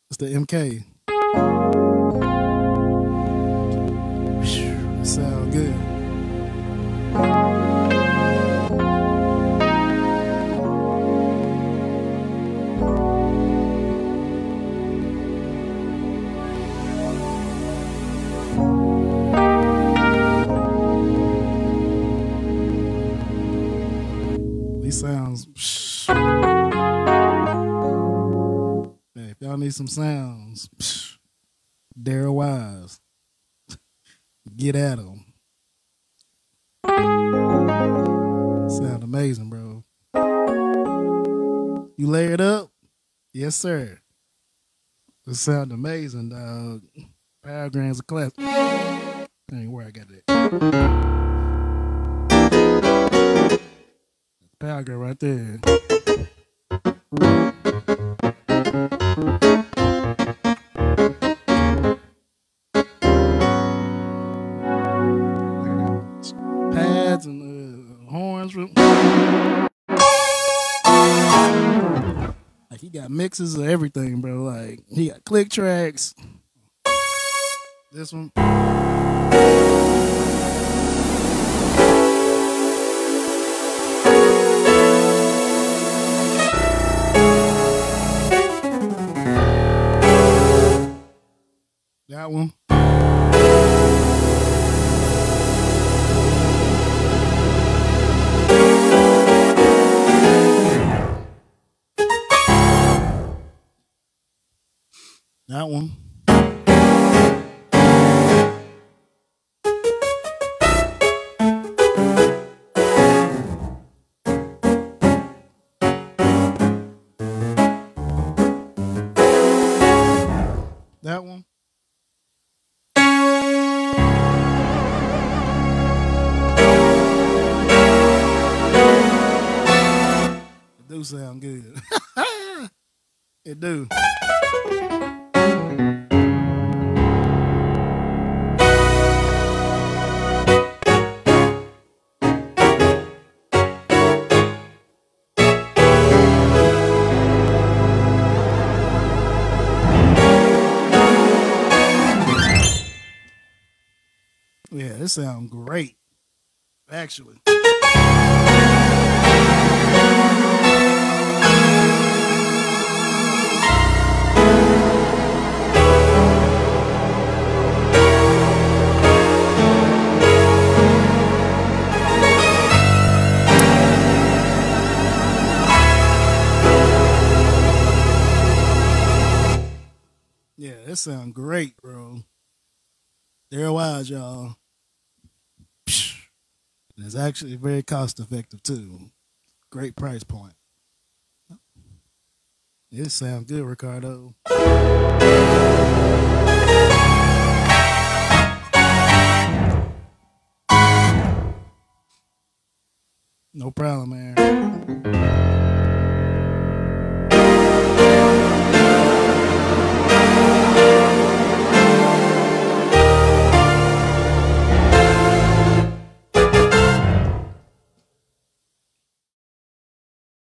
It's the MK. Sound good. These sounds. Hey, if y'all need some sounds, Daryl Wise, get at them. Sound amazing, bro. You lay it up? Yes, sir. It sound amazing, dog. Power Grand's a classic. Ain't where I got that. Power Grand right there. Pads and horns. Like he got mixes of everything, bro. Like he got click tracks. This one. That one. That one. That one. It do sound good. It do. Yeah, this sounds great. Actually. Yeah, this sounds great, bro. Daryl Wise, y'all. And it's actually very cost effective too. Great price point. It sounds good, Ricardo. No problem, man.